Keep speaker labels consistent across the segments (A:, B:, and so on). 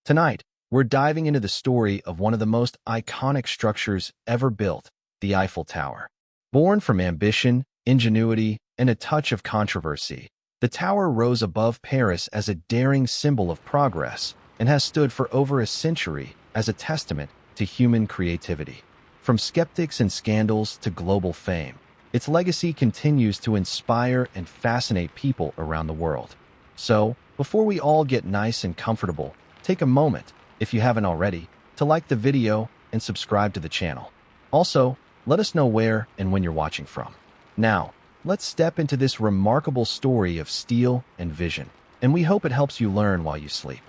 A: Tonight, we're diving into the story of one of the most iconic structures ever built, the Eiffel Tower. Born from ambition, ingenuity, and a touch of controversy, the tower rose above Paris as a daring symbol of progress and has stood for over a century as a testament to human creativity. From skeptics and scandals to global fame, its legacy continues to inspire and fascinate people around the world. So, before we all get nice and comfortable, take a moment, if you haven't already, to like the video and subscribe to the channel. Also, let us know where and when you're watching from. Now, let's step into this remarkable story of steel and vision, and we hope it helps you learn while you sleep.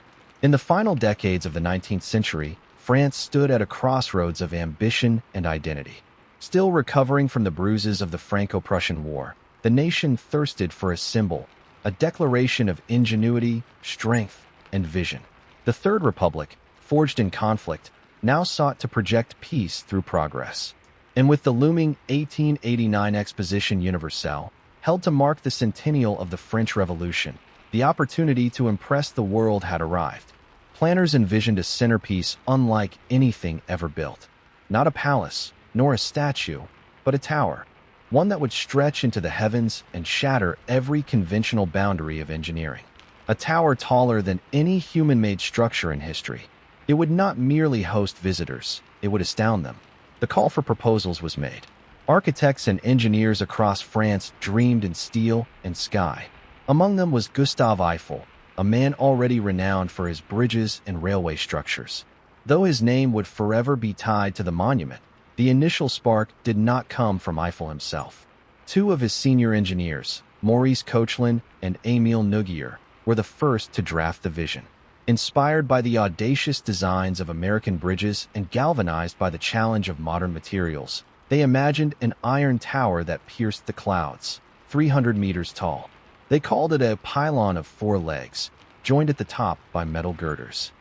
A: In the final decades of the 19th century, France stood at a crossroads of ambition and identity. Still recovering from the bruises of the Franco-Prussian War, the nation thirsted for a symbol, a declaration of ingenuity, strength, and vision. The Third Republic, forged in conflict, now sought to project peace through progress. And with the looming 1889 Exposition Universelle, held to mark the centennial of the French Revolution, the opportunity to impress the world had arrived. Planners envisioned a centerpiece unlike anything ever built. Not a palace, nor a statue, but a tower. One that would stretch into the heavens and shatter every conventional boundary of engineering. A tower taller than any human-made structure in history. It would not merely host visitors, it would astound them. The call for proposals was made. Architects and engineers across France dreamed in steel and sky. Among them was Gustave Eiffel, a man already renowned for his bridges and railway structures. Though his name would forever be tied to the monument, the initial spark did not come from Eiffel himself. Two of his senior engineers, Maurice Koechlin and Émile Nouguier, were the first to draft the vision. Inspired by the audacious designs of American bridges and galvanized by the challenge of modern materials, they imagined an iron tower that pierced the clouds, 300 meters tall. They called it a pylon of 4 legs, joined at the top by metal girders.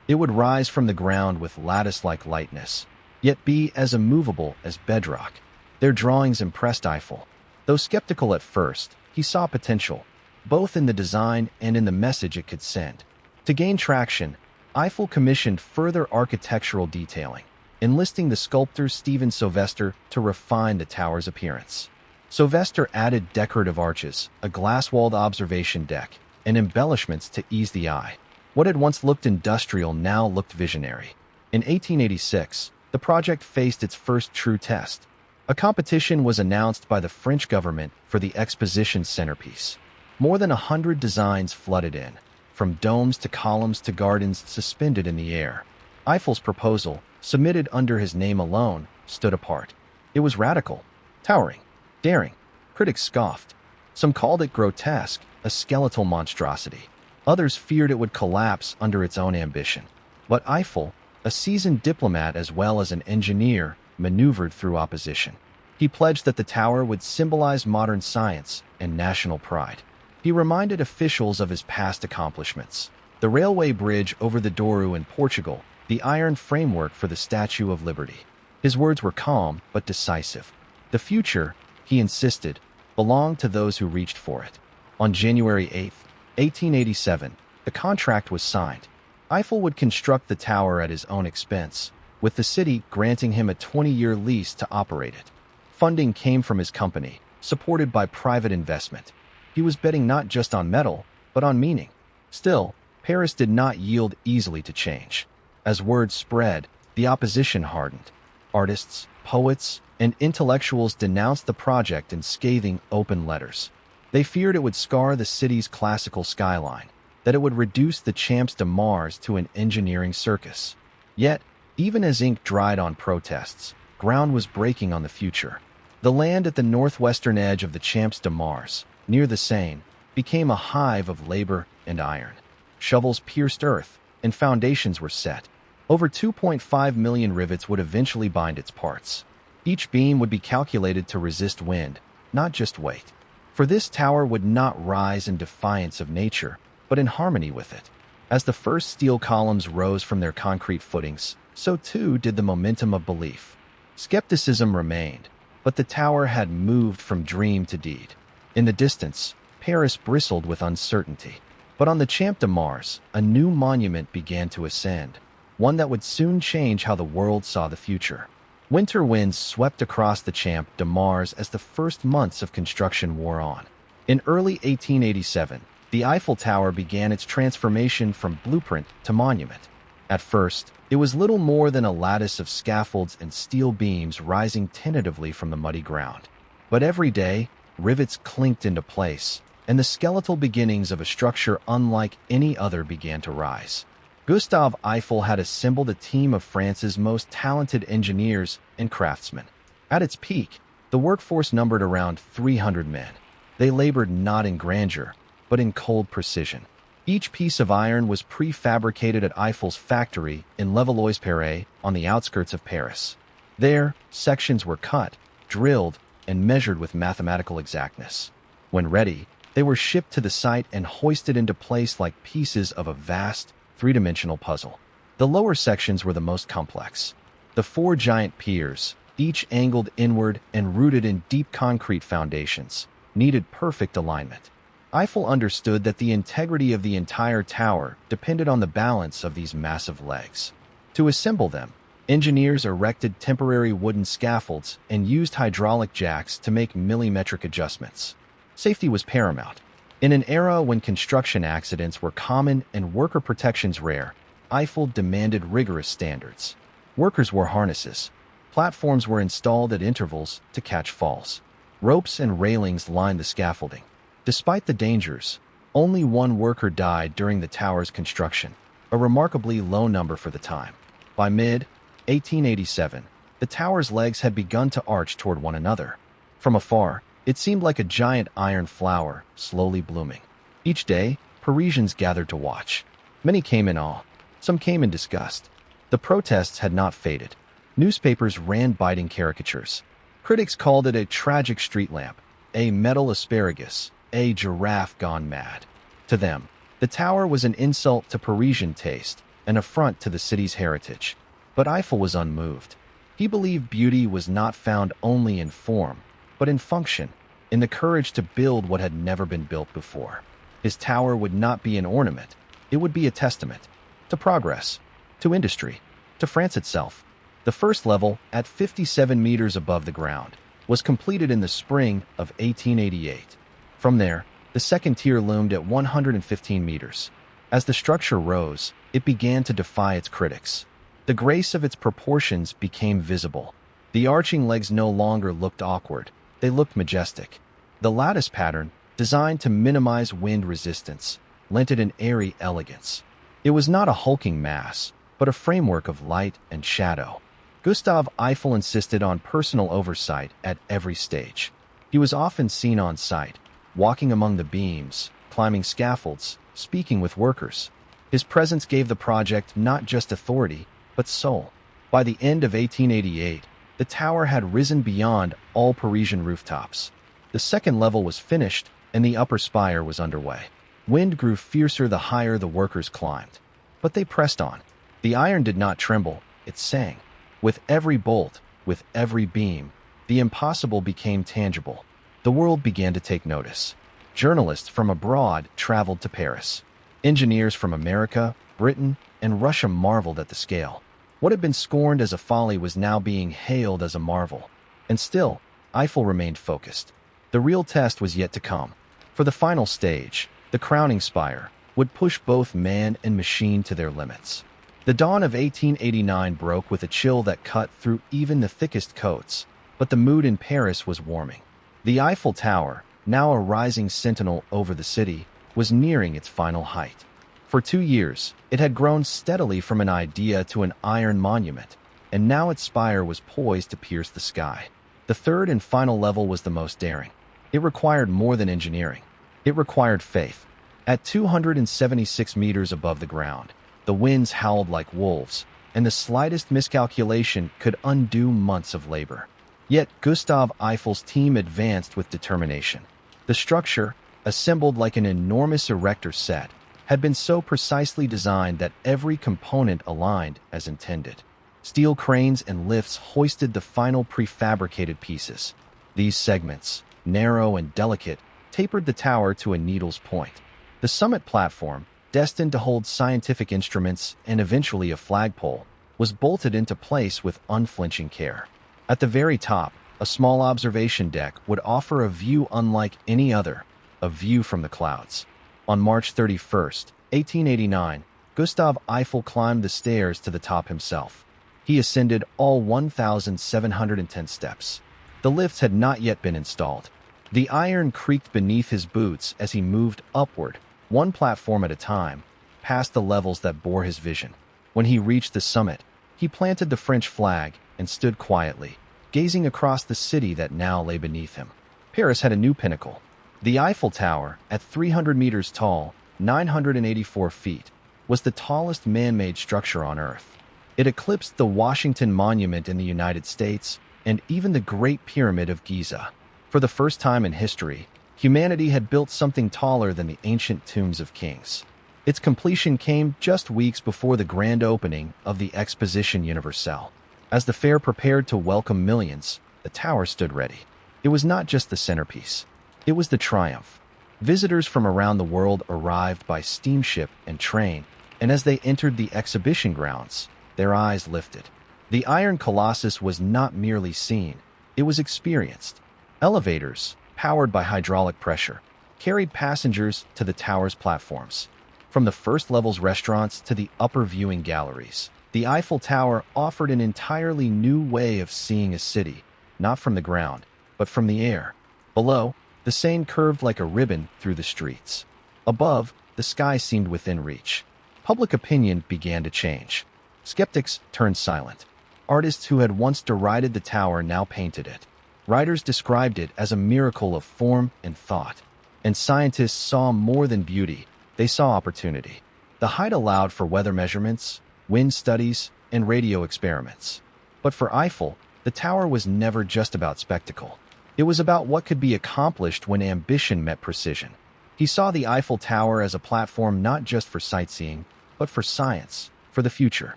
A: It would rise from the ground with lattice-like lightness, yet be as immovable as bedrock. Their drawings impressed Eiffel. Though skeptical at first, he saw potential, both in the design and in the message it could send. To gain traction, Eiffel commissioned further architectural detailing, enlisting the sculptor Stephen Sylvester to refine the tower's appearance. Sylvester added decorative arches, a glass-walled observation deck, and embellishments to ease the eye. What had once looked industrial now looked visionary. In 1886, the project faced its first true test. A competition was announced by the French government for the exposition centerpiece. More than 100 designs flooded in, from domes to columns to gardens suspended in the air. Eiffel's proposal, submitted under his name alone, stood apart. It was radical, towering, daring. Critics scoffed. Some called it grotesque, a skeletal monstrosity. Others feared it would collapse under its own ambition. But Eiffel, a seasoned diplomat as well as an engineer, maneuvered through opposition. He pledged that the tower would symbolize modern science and national pride. He reminded officials of his past accomplishments. The railway bridge over the Douro in Portugal, the iron framework for the Statue of Liberty. His words were calm but decisive. The future, he insisted, belonged to those who reached for it. On January 8, 1887, the contract was signed. Eiffel would construct the tower at his own expense, with the city granting him a 20-year lease to operate it. Funding came from his company, supported by private investment. He was betting not just on metal, but on meaning. Still, Paris did not yield easily to change. As word spread, the opposition hardened. Artists, poets, and intellectuals denounced the project in scathing open letters. They feared it would scar the city's classical skyline, that it would reduce the Champs de Mars to an engineering circus. Yet, even as ink dried on protests, ground was breaking on the future. The land at the northwestern edge of the Champs de Mars, near the Seine, became a hive of labor and iron. Shovels pierced earth, and foundations were set. Over 2.5 million rivets would eventually bind its parts. Each beam would be calculated to resist wind, not just weight. For this tower would not rise in defiance of nature, but in harmony with it. As the first steel columns rose from their concrete footings, so too did the momentum of belief. Skepticism remained, but the tower had moved from dream to deed. In the distance, Paris bristled with uncertainty. But on the Champ de Mars, a new monument began to ascend, one that would soon change how the world saw the future. Winter winds swept across the Champ de Mars as the first months of construction wore on. In early 1887, the Eiffel Tower began its transformation from blueprint to monument. At first, it was little more than a lattice of scaffolds and steel beams rising tentatively from the muddy ground. But every day, rivets clinked into place, and the skeletal beginnings of a structure unlike any other began to rise. Gustave Eiffel had assembled a team of France's most talented engineers and craftsmen. At its peak, the workforce numbered around 300 men. They labored not in grandeur, but in cold precision. Each piece of iron was prefabricated at Eiffel's factory in Levallois-Perret on the outskirts of Paris. There, sections were cut, drilled, and measured with mathematical exactness. When ready, they were shipped to the site and hoisted into place like pieces of a vast, three-dimensional puzzle. The lower sections were the most complex. The four giant piers, each angled inward and rooted in deep concrete foundations, needed perfect alignment. Eiffel understood that the integrity of the entire tower depended on the balance of these massive legs. To assemble them, engineers erected temporary wooden scaffolds and used hydraulic jacks to make millimetric adjustments. Safety was paramount. In an era when construction accidents were common and worker protections rare, Eiffel demanded rigorous standards. Workers wore harnesses. Platforms were installed at intervals to catch falls. Ropes and railings lined the scaffolding. Despite the dangers, only one worker died during the tower's construction, a remarkably low number for the time. By mid-1887, the tower's legs had begun to arch toward one another. From afar, it seemed like a giant iron flower slowly blooming. Each day, Parisians gathered to watch. Many came in awe. Some came in disgust. The protests had not faded. Newspapers ran biting caricatures. Critics called it a tragic street lamp, a metal asparagus, a giraffe gone mad. To them, the tower was an insult to Parisian taste, an affront to the city's heritage. But Eiffel was unmoved. He believed beauty was not found only in form, but in function, in the courage to build what had never been built before. His tower would not be an ornament. It would be a testament to progress, to industry, to France itself. The first level, at 57 meters above the ground, was completed in the spring of 1888. From there, the second tier loomed at 115 meters. As the structure rose, it began to defy its critics. The grace of its proportions became visible. The arching legs no longer looked awkward. They looked majestic. The lattice pattern, designed to minimize wind resistance, lent it an airy elegance. It was not a hulking mass, but a framework of light and shadow. Gustave Eiffel insisted on personal oversight at every stage. He was often seen on site, walking among the beams, climbing scaffolds, speaking with workers. His presence gave the project not just authority, but soul. By the end of 1888, the tower had risen beyond all Parisian rooftops. The second level was finished, and the upper spire was underway. Wind grew fiercer the higher the workers climbed. But they pressed on. The iron did not tremble, it sang. With every bolt, with every beam, the impossible became tangible. The world began to take notice. Journalists from abroad traveled to Paris. Engineers from America, Britain, and Russia marveled at the scale. What had been scorned as a folly was now being hailed as a marvel. And still, Eiffel remained focused. The real test was yet to come. For the final stage, the crowning spire, would push both man and machine to their limits. The dawn of 1889 broke with a chill that cut through even the thickest coats, but the mood in Paris was warming. The Eiffel Tower, now a rising sentinel over the city, was nearing its final height. For 2 years, it had grown steadily from an idea to an iron monument, and now its spire was poised to pierce the sky. The third and final level was the most daring. It required more than engineering. It required faith. At 276 meters above the ground, the winds howled like wolves, and the slightest miscalculation could undo months of labor. Yet Gustave Eiffel's team advanced with determination. The structure, assembled like an enormous erector set, had been so precisely designed that every component aligned as intended. Steel cranes and lifts hoisted the final prefabricated pieces. These segments, narrow and delicate, tapered the tower to a needle's point. The summit platform, destined to hold scientific instruments and eventually a flagpole, was bolted into place with unflinching care. At the very top, a small observation deck would offer a view unlike any other, a view from the clouds. On March 31st, 1889, Gustav Eiffel climbed the stairs to the top himself. He ascended all 1,710 steps. The lifts had not yet been installed. The iron creaked beneath his boots as he moved upward, one platform at a time, past the levels that bore his vision. When he reached the summit, he planted the French flag and stood quietly, gazing across the city that now lay beneath him. Paris had a new pinnacle. The Eiffel Tower, at 300 meters tall, 984 feet, was the tallest man-made structure on Earth. It eclipsed the Washington Monument in the United States and even the Great Pyramid of Giza. For the first time in history, humanity had built something taller than the ancient tombs of kings. Its completion came just weeks before the grand opening of the Exposition Universelle. As the fair prepared to welcome millions, the tower stood ready. It was not just the centerpiece. It was the triumph. Visitors from around the world arrived by steamship and train, and as they entered the exhibition grounds, their eyes lifted. The Iron Colossus was not merely seen, it was experienced. Elevators, powered by hydraulic pressure, carried passengers to the tower's platforms. From the first level's restaurants to the upper viewing galleries, the Eiffel Tower offered an entirely new way of seeing a city, not from the ground, but from the air. Below, the Seine curved like a ribbon through the streets. Above, the sky seemed within reach. Public opinion began to change. Skeptics turned silent. Artists who had once derided the tower now painted it. Writers described it as a miracle of form and thought. And scientists saw more than beauty, they saw opportunity. The height allowed for weather measurements, wind studies, and radio experiments. But for Eiffel, the tower was never just about spectacle. It was about what could be accomplished when ambition met precision. He saw the Eiffel Tower as a platform not just for sightseeing, but for science, for the future.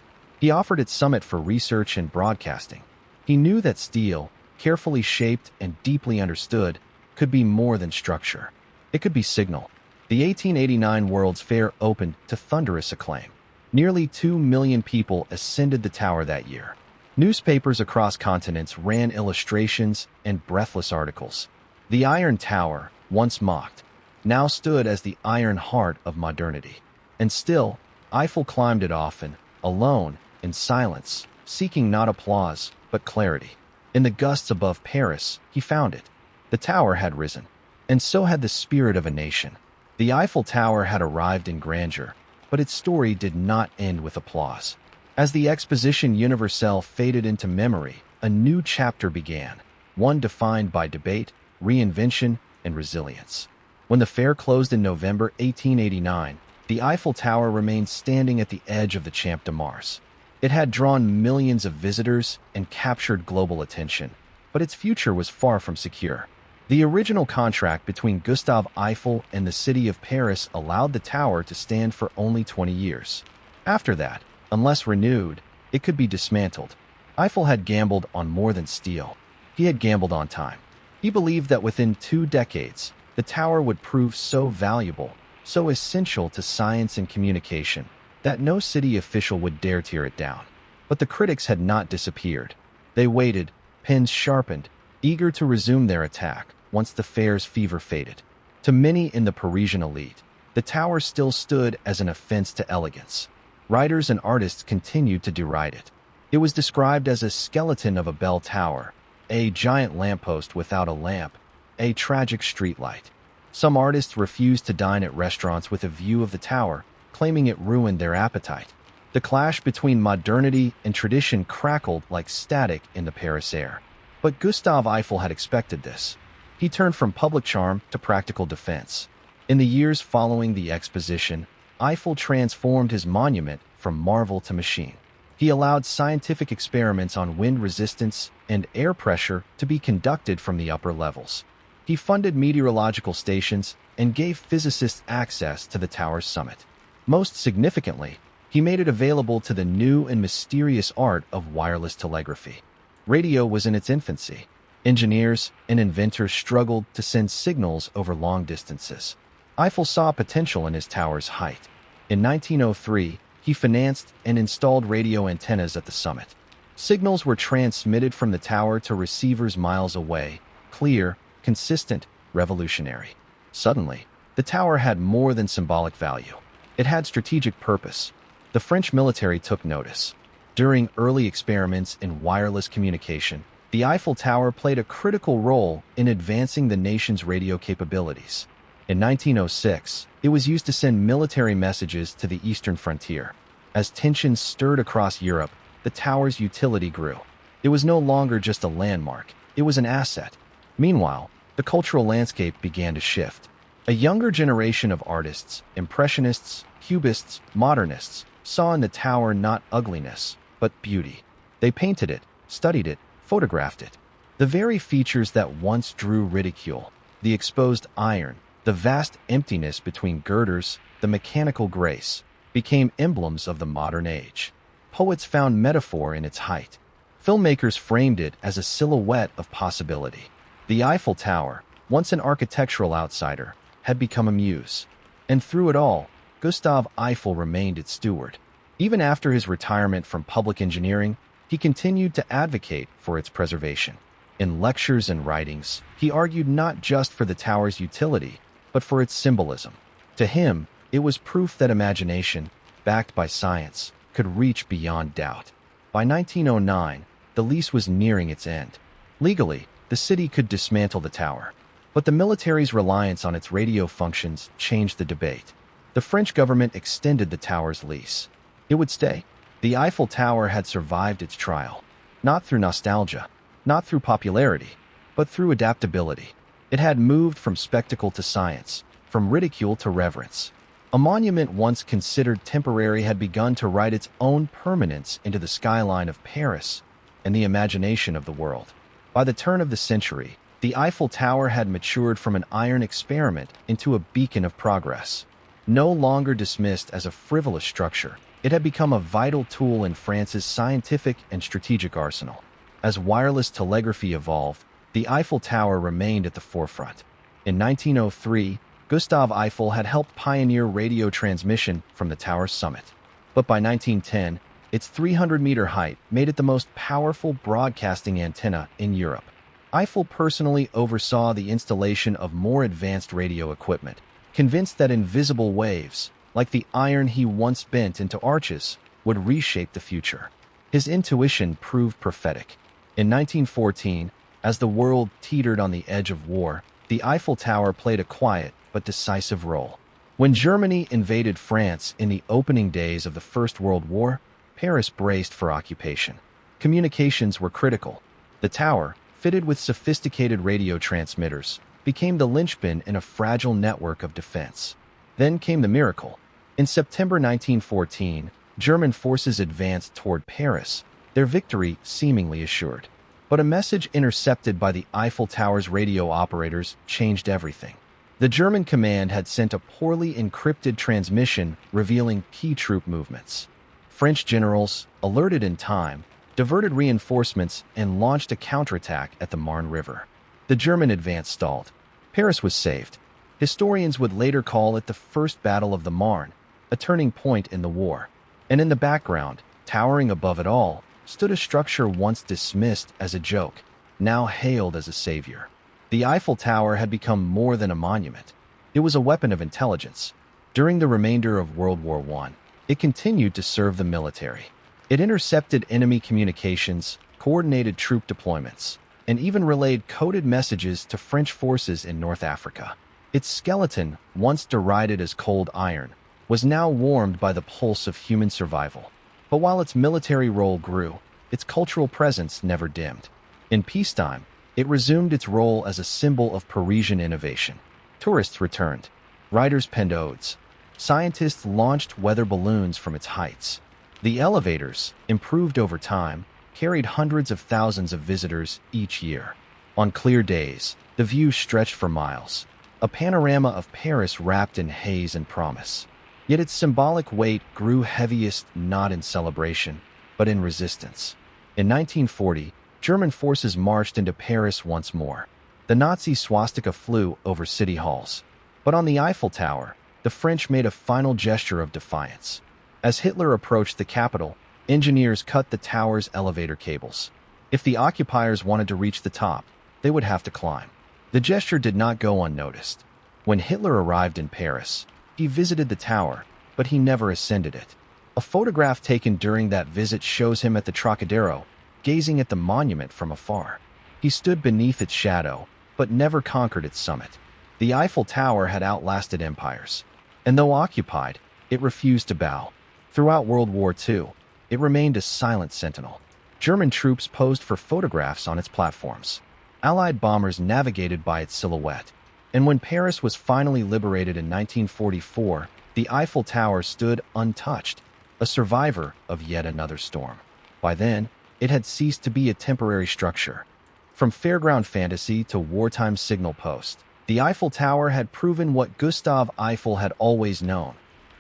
A: He offered its summit for research and broadcasting. He knew that steel, carefully shaped and deeply understood, could be more than structure. It could be signal. The 1889 World's Fair opened to thunderous acclaim. Nearly 2 million people ascended the tower that year. Newspapers across continents ran illustrations and breathless articles. The Iron Tower, once mocked, now stood as the iron heart of modernity. And still, Eiffel climbed it often, alone, in silence, seeking not applause, but clarity. In the gusts above Paris, he found it. The tower had risen, and so had the spirit of a nation. The Eiffel Tower had arrived in grandeur, but its story did not end with applause. As the Exposition Universelle faded into memory, a new chapter began, one defined by debate, reinvention, and resilience. When the fair closed in November 1889, the Eiffel Tower remained standing at the edge of the Champ de Mars. It had drawn millions of visitors and captured global attention, but its future was far from secure. The original contract between Gustave Eiffel and the city of Paris allowed the tower to stand for only 20 years. After that, unless renewed, it could be dismantled. Eiffel had gambled on more than steel. He had gambled on time. He believed that within 2 decades, the tower would prove so valuable, so essential to science and communication, that no city official would dare tear it down. But the critics had not disappeared. They waited, pens sharpened, eager to resume their attack once the fair's fever faded. To many in the Parisian elite, the tower still stood as an offense to elegance. Writers and artists continued to deride it. It was described as a skeleton of a bell tower, a giant lamppost without a lamp, a tragic streetlight. Some artists refused to dine at restaurants with a view of the tower, claiming it ruined their appetite. The clash between modernity and tradition crackled like static in the Paris air. But Gustave Eiffel had expected this. He turned from public charm to practical defense. In the years following the Exposition, Eiffel transformed his monument from marvel to machine. He allowed scientific experiments on wind resistance and air pressure to be conducted from the upper levels. He funded meteorological stations and gave physicists access to the tower's summit. Most significantly, he made it available to the new and mysterious art of wireless telegraphy. Radio was in its infancy. Engineers and inventors struggled to send signals over long distances. Eiffel saw potential in his tower's height. In 1903, he financed and installed radio antennas at the summit. Signals were transmitted from the tower to receivers miles away, clear, consistent, revolutionary. Suddenly, the tower had more than symbolic value. It had strategic purpose. The French military took notice. During early experiments in wireless communication, the Eiffel Tower played a critical role in advancing the nation's radio capabilities. In 1906, it was used to send military messages to the eastern frontier. As tensions stirred across Europe, the tower's utility grew. It was no longer just a landmark, it was an asset. Meanwhile, the cultural landscape began to shift. A younger generation of artists, impressionists, cubists, modernists, saw in the tower not ugliness, but beauty. They painted it, studied it, photographed it. The very features that once drew ridicule, the exposed iron, the vast emptiness between girders, the mechanical grace, became emblems of the modern age. Poets found metaphor in its height. Filmmakers framed it as a silhouette of possibility. The Eiffel Tower, once an architectural outsider, had become a muse. And through it all, Gustave Eiffel remained its steward. Even after his retirement from public engineering, he continued to advocate for its preservation. In lectures and writings, he argued not just for the tower's utility, but for its symbolism. To him, it was proof that imagination, backed by science, could reach beyond doubt. By 1909, the lease was nearing its end. Legally, the city could dismantle the tower, but the military's reliance on its radio functions changed the debate. The French government extended the tower's lease. It would stay. The Eiffel Tower had survived its trial, not through nostalgia, not through popularity, but through adaptability. It had moved from spectacle to science, from ridicule to reverence. A monument once considered temporary had begun to write its own permanence into the skyline of Paris and the imagination of the world. By the turn of the century, the Eiffel Tower had matured from an iron experiment into a beacon of progress. No longer dismissed as a frivolous structure, it had become a vital tool in France's scientific and strategic arsenal. As wireless telegraphy evolved, the Eiffel Tower remained at the forefront. In 1903, Gustave Eiffel had helped pioneer radio transmission from the tower's summit. But by 1910, its 300-meter height made it the most powerful broadcasting antenna in Europe. Eiffel personally oversaw the installation of more advanced radio equipment, convinced that invisible waves, like the iron he once bent into arches, would reshape the future. His intuition proved prophetic. In 1914, as the world teetered on the edge of war, the Eiffel Tower played a quiet but decisive role. When Germany invaded France in the opening days of the First World War, Paris braced for occupation. Communications were critical. The tower, fitted with sophisticated radio transmitters, became the linchpin in a fragile network of defense. Then came the miracle. In September 1914, German forces advanced toward Paris, their victory seemingly assured. But a message intercepted by the Eiffel Tower's radio operators changed everything. The German command had sent a poorly encrypted transmission revealing key troop movements. French generals, alerted in time, diverted reinforcements and launched a counterattack at the Marne River. The German advance stalled. Paris was saved. Historians would later call it the First Battle of the Marne, a turning point in the war. And in the background, towering above it all, stood a structure once dismissed as a joke, now hailed as a savior. The Eiffel Tower had become more than a monument. It was a weapon of intelligence. During the remainder of World War I, it continued to serve the military. It intercepted enemy communications, coordinated troop deployments, and even relayed coded messages to French forces in North Africa. Its skeleton, once derided as cold iron, was now warmed by the pulse of human survival. But while its military role grew, its cultural presence never dimmed. In peacetime, it resumed its role as a symbol of Parisian innovation. Tourists returned. Writers penned odes. Scientists launched weather balloons from its heights. The elevators, improved over time, carried hundreds of thousands of visitors each year. On clear days, the view stretched for miles, a panorama of Paris wrapped in haze and promise. Yet its symbolic weight grew heaviest not in celebration, but in resistance. In 1940, German forces marched into Paris once more. The Nazi swastika flew over city halls. But on the Eiffel Tower, the French made a final gesture of defiance. As Hitler approached the capital, engineers cut the tower's elevator cables. If the occupiers wanted to reach the top, they would have to climb. The gesture did not go unnoticed. When Hitler arrived in Paris, he visited the tower, but he never ascended it. A photograph taken during that visit shows him at the Trocadero, gazing at the monument from afar. He stood beneath its shadow, but never conquered its summit. The Eiffel Tower had outlasted empires, and though occupied, it refused to bow. Throughout World War II, it remained a silent sentinel. German troops posed for photographs on its platforms. Allied bombers navigated by its silhouette. And when Paris was finally liberated in 1944, the Eiffel Tower stood untouched, a survivor of yet another storm. By then, it had ceased to be a temporary structure. From fairground fantasy to wartime signal post, the Eiffel Tower had proven what Gustave Eiffel had always known,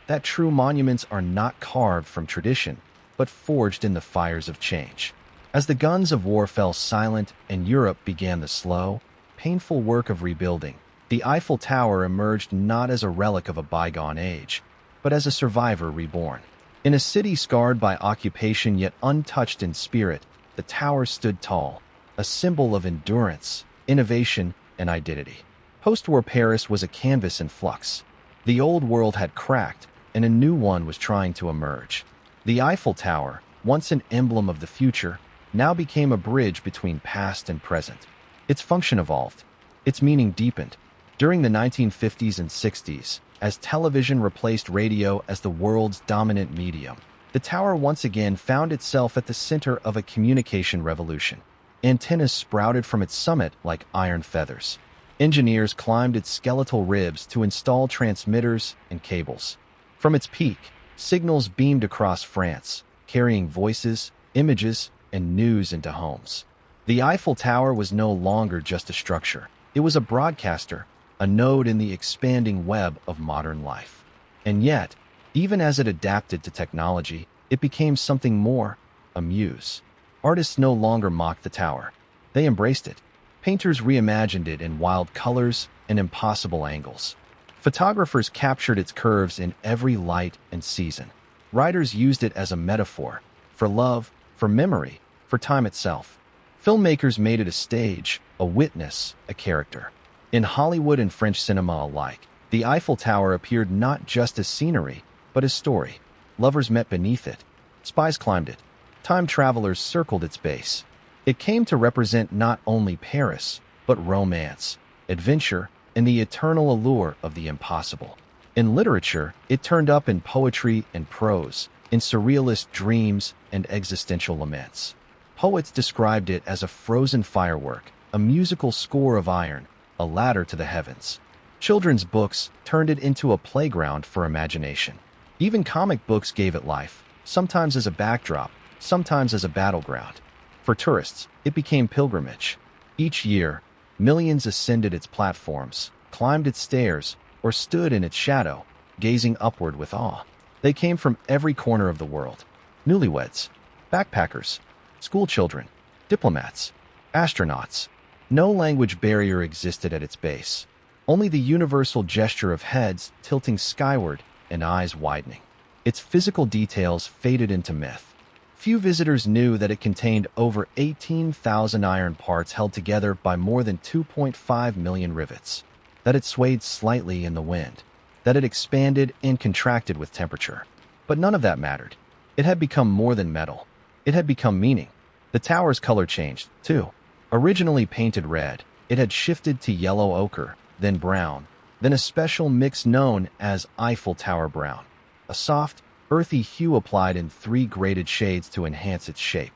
A: that true monuments are not carved from tradition, but forged in the fires of change. As the guns of war fell silent and Europe began the slow, painful work of rebuilding, the Eiffel Tower emerged not as a relic of a bygone age, but as a survivor reborn. In a city scarred by occupation yet untouched in spirit, the tower stood tall, a symbol of endurance, innovation, and identity. Post-war Paris was a canvas in flux. The old world had cracked, and a new one was trying to emerge. The Eiffel Tower, once an emblem of the future, now became a bridge between past and present. Its function evolved. Its meaning deepened. During the 1950s and 60s, as television replaced radio as the world's dominant medium, the tower once again found itself at the center of a communication revolution. Antennas sprouted from its summit like iron feathers. Engineers climbed its skeletal ribs to install transmitters and cables. From its peak, signals beamed across France, carrying voices, images, and news into homes. The Eiffel Tower was no longer just a structure. It was a broadcaster, a node in the expanding web of modern life. And yet, even as it adapted to technology, it became something more, a muse. Artists no longer mocked the tower. They embraced it. Painters reimagined it in wild colors and impossible angles. Photographers captured its curves in every light and season. Writers used it as a metaphor for love, for memory, for time itself. Filmmakers made it a stage, a witness, a character. In Hollywood and French cinema alike, the Eiffel Tower appeared not just as scenery, but as story. Lovers met beneath it. Spies climbed it. Time travelers circled its base. It came to represent not only Paris, but romance, adventure, and the eternal allure of the impossible. In literature, it turned up in poetry and prose, in surrealist dreams and existential laments. Poets described it as a frozen firework, a musical score of iron, a ladder to the heavens. Children's books turned it into a playground for imagination. Even comic books gave it life, sometimes as a backdrop, sometimes as a battleground. For tourists, it became pilgrimage. Each year, millions ascended its platforms, climbed its stairs, or stood in its shadow, gazing upward with awe. They came from every corner of the world. Newlyweds, backpackers, schoolchildren, diplomats, astronauts. No language barrier existed at its base. Only the universal gesture of heads tilting skyward and eyes widening. Its physical details faded into myth. Few visitors knew that it contained over 18,000 iron parts held together by more than 2.5 million rivets, that it swayed slightly in the wind, that it expanded and contracted with temperature. But none of that mattered. It had become more than metal. It had become meaning. The tower's color changed, too. Originally painted red, it had shifted to yellow ochre, then brown, then a special mix known as Eiffel Tower brown, a soft, earthy hue applied in 3 graded shades to enhance its shape.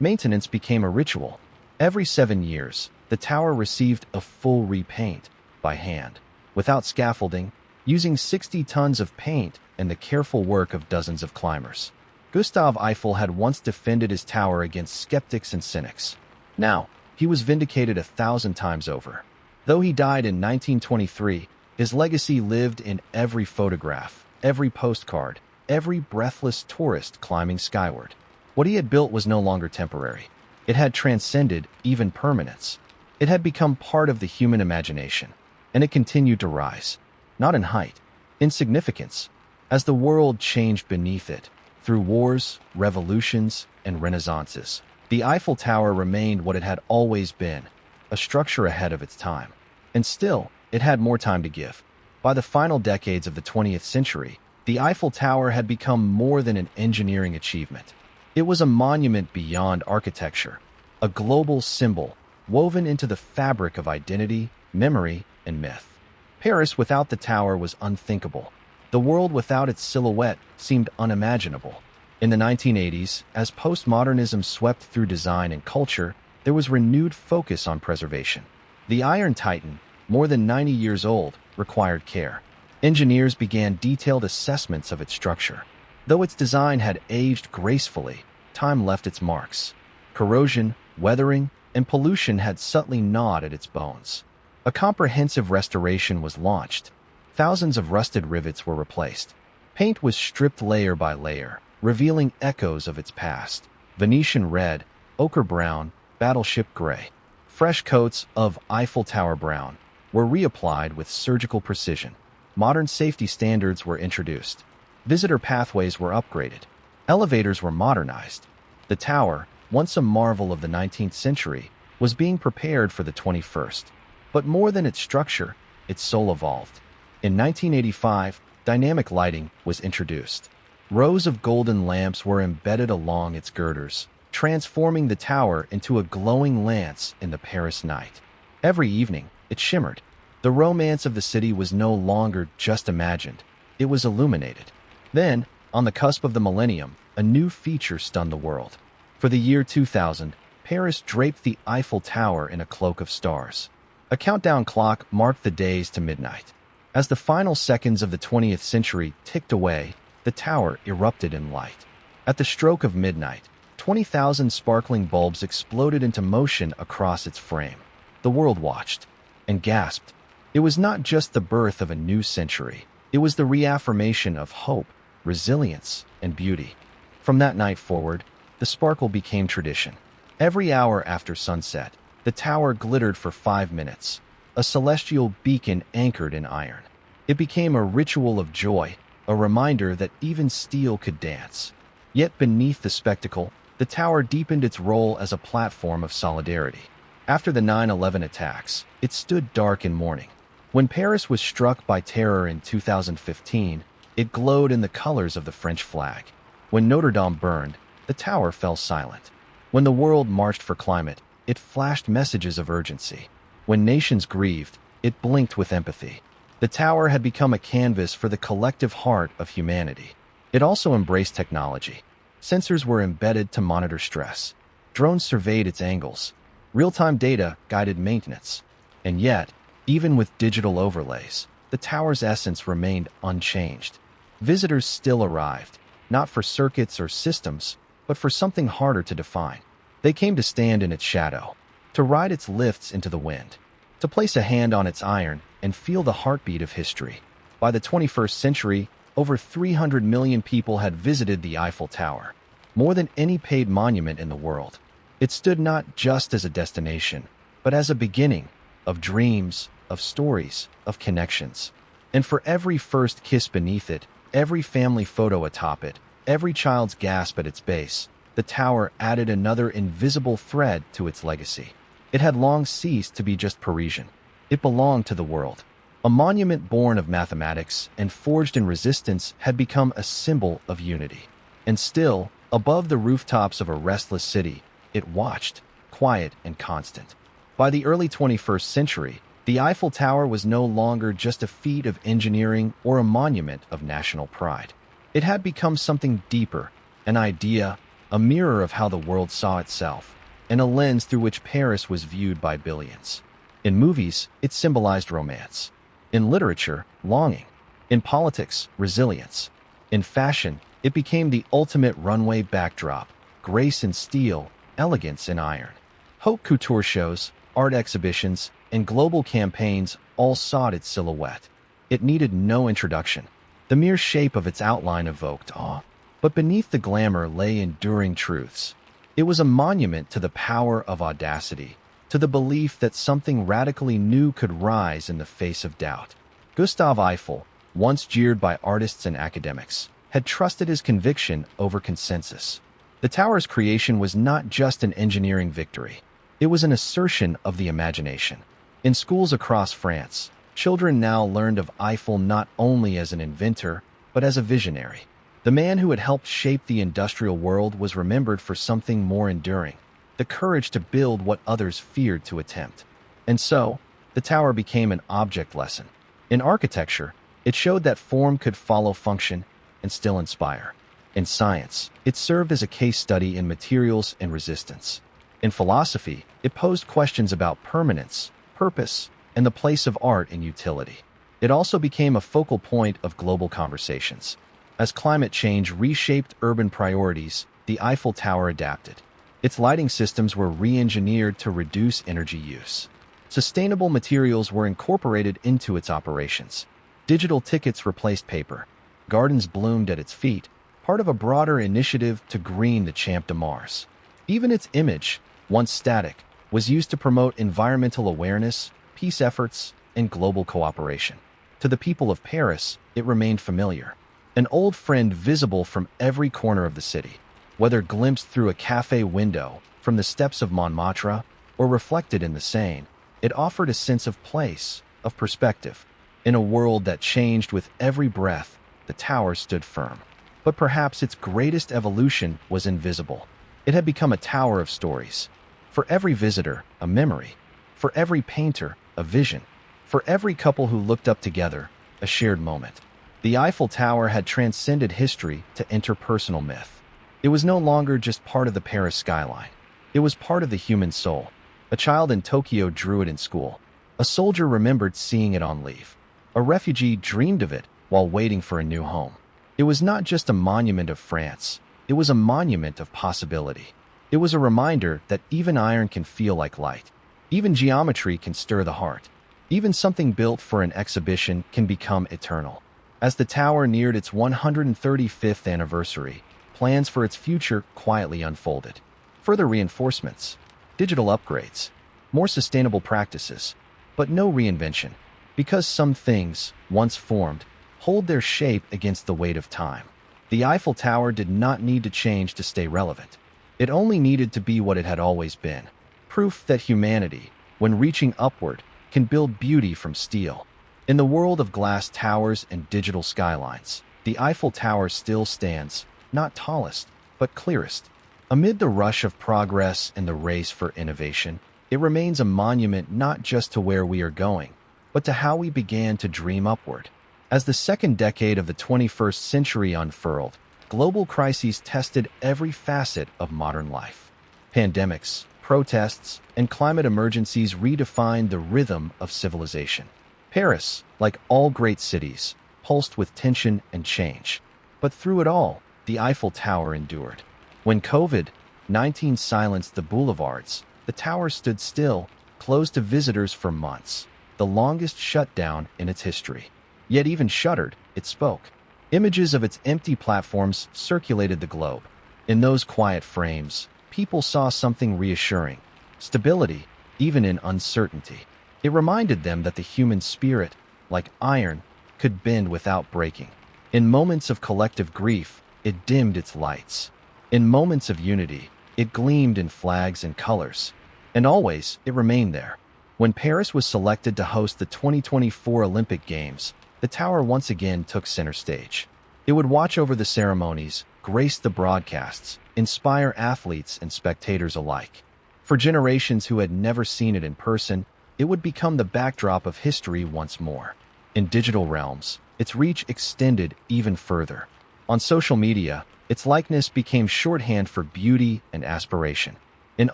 A: Maintenance became a ritual. Every 7 years, the tower received a full repaint, by hand, without scaffolding, using 60 tons of paint and the careful work of dozens of climbers. Gustave Eiffel had once defended his tower against skeptics and cynics. Now, he was vindicated 1,000 times over. Though he died in 1923, his legacy lived in every photograph, every postcard, every breathless tourist climbing skyward. What he had built was no longer temporary. It had transcended even permanence. It had become part of the human imagination, and it continued to rise. not in height, in significance, as the world changed beneath it, through wars, revolutions, and renaissances. The Eiffel Tower remained what it had always been, a structure ahead of its time. And still, it had more time to give. By the final decades of the 20th century, the Eiffel Tower had become more than an engineering achievement. It was a monument beyond architecture, a global symbol woven into the fabric of identity, memory, and myth. Paris without the tower was unthinkable. The world without its silhouette seemed unimaginable. In the 1980s, as postmodernism swept through design and culture, there was renewed focus on preservation. The Iron Titan, more than 90 years old, required care. Engineers began detailed assessments of its structure. Though its design had aged gracefully, time left its marks. Corrosion, weathering, and pollution had subtly gnawed at its bones. A comprehensive restoration was launched. Thousands of rusted rivets were replaced. Paint was stripped layer by layer, revealing echoes of its past. Venetian red, ochre brown, battleship gray. Fresh coats of Eiffel Tower brown were reapplied with surgical precision. Modern safety standards were introduced. Visitor pathways were upgraded. Elevators were modernized. The tower, once a marvel of the 19th century, was being prepared for the 21st. But more than its structure, its soul evolved. In 1985, dynamic lighting was introduced. Rows of golden lamps were embedded along its girders, transforming the tower into a glowing lance in the Paris night. Every evening, it shimmered. The romance of the city was no longer just imagined, it was illuminated. Then, on the cusp of the millennium, a new feature stunned the world. For the year 2000, Paris draped the Eiffel Tower in a cloak of stars. A countdown clock marked the days to midnight. As the final seconds of the 20th century ticked away, the tower erupted in light. At the stroke of midnight, 20,000 sparkling bulbs exploded into motion across its frame. The world watched and gasped. It was not just the birth of a new century. It was the reaffirmation of hope, resilience, and beauty. From that night forward, the sparkle became tradition. Every hour after sunset, the tower glittered for 5 minutes, a celestial beacon anchored in iron. It became a ritual of joy, a reminder that even steel could dance. Yet beneath the spectacle, the tower deepened its role as a platform of solidarity. After the 9/11 attacks, it stood dark in mourning. When Paris was struck by terror in 2015, it glowed in the colors of the French flag. When Notre Dame burned, the tower fell silent. When the world marched for climate, it flashed messages of urgency. When nations grieved, it blinked with empathy. The tower had become a canvas for the collective heart of humanity. It also embraced technology. Sensors were embedded to monitor stress. Drones surveyed its angles. Real-time data guided maintenance. And yet, even with digital overlays, the tower's essence remained unchanged. Visitors still arrived, not for circuits or systems, but for something harder to define. They came to stand in its shadow, to ride its lifts into the wind, to place a hand on its iron and feel the heartbeat of history. By the 21st century, over 300 million people had visited the Eiffel Tower, more than any paid monument in the world. It stood not just as a destination, but as a beginning of dreams, of stories, of connections. And for every first kiss beneath it, every family photo atop it, every child's gasp at its base, the tower added another invisible thread to its legacy. It had long ceased to be just Parisian. It belonged to the world. A monument born of mathematics and forged in resistance had become a symbol of unity. And still, above the rooftops of a restless city, it watched, quiet and constant. By the early 21st century, the Eiffel Tower was no longer just a feat of engineering or a monument of national pride. It had become something deeper, an idea, a mirror of how the world saw itself, and a lens through which Paris was viewed by billions. In movies, it symbolized romance. In literature, longing. In politics, resilience. In fashion, it became the ultimate runway backdrop, grace in steel, elegance in iron. Haute couture shows, art exhibitions, and global campaigns all sought its silhouette. It needed no introduction. The mere shape of its outline evoked awe. But beneath the glamour lay enduring truths. It was a monument to the power of audacity, to the belief that something radically new could rise in the face of doubt. Gustav Eiffel, once jeered by artists and academics, had trusted his conviction over consensus. The tower's creation was not just an engineering victory. It was an assertion of the imagination. In schools across France, children now learned of Eiffel not only as an inventor, but as a visionary. The man who had helped shape the industrial world was remembered for something more enduring, the courage to build what others feared to attempt. And so, the tower became an object lesson. In architecture, it showed that form could follow function and still inspire. In science, it served as a case study in materials and resistance. In philosophy, it posed questions about permanence, purpose, and the place of art in utility. It also became a focal point of global conversations. As climate change reshaped urban priorities, the Eiffel Tower adapted. Its lighting systems were re-engineered to reduce energy use. Sustainable materials were incorporated into its operations. Digital tickets replaced paper. Gardens bloomed at its feet, part of a broader initiative to green the Champ de Mars. Even its image, once static, was used to promote environmental awareness, peace efforts, and global cooperation. To the people of Paris, it remained familiar. An old friend visible from every corner of the city, whether glimpsed through a cafe window, from the steps of Montmartre, or reflected in the Seine, it offered a sense of place, of perspective. In a world that changed with every breath, the tower stood firm. But perhaps its greatest evolution was invisible. It had become a tower of stories. For every visitor, a memory. For every painter, a vision. For every couple who looked up together, a shared moment. The Eiffel Tower had transcended history to interpersonal myth. It was no longer just part of the Paris skyline. It was part of the human soul. A child in Tokyo drew it in school. A soldier remembered seeing it on leave. A refugee dreamed of it while waiting for a new home. It was not just a monument of France. It was a monument of possibility. It was a reminder that even iron can feel like light. Even geometry can stir the heart. Even something built for an exhibition can become eternal. As the tower neared its 135th anniversary, plans for its future quietly unfolded. Further reinforcements, digital upgrades, more sustainable practices, but no reinvention, because some things, once formed, hold their shape against the weight of time. The Eiffel Tower did not need to change to stay relevant. It only needed to be what it had always been, proof that humanity, when reaching upward, can build beauty from steel. In the world of glass towers and digital skylines, the Eiffel Tower still stands, not tallest, but clearest. Amid the rush of progress and the race for innovation, it remains a monument not just to where we are going, but to how we began to dream upward. As the second decade of the 21st century unfurled, global crises tested every facet of modern life. Pandemics, protests, and climate emergencies redefined the rhythm of civilization. Paris, like all great cities, pulsed with tension and change. But through it all, the Eiffel Tower endured. When COVID-19 silenced the boulevards, the tower stood still, closed to visitors for months, the longest shutdown in its history. Yet even shuttered, it spoke. Images of its empty platforms circulated the globe. In those quiet frames, people saw something reassuring. Stability, even in uncertainty. It reminded them that the human spirit, like iron, could bend without breaking. In moments of collective grief, it dimmed its lights. In moments of unity, it gleamed in flags and colors. And always, it remained there. When Paris was selected to host the 2024 Olympic Games, the tower once again took center stage. It would watch over the ceremonies, grace the broadcasts, inspire athletes and spectators alike. For generations who had never seen it in person, it would become the backdrop of history once more. In digital realms, its reach extended even further. On social media, its likeness became shorthand for beauty and aspiration. In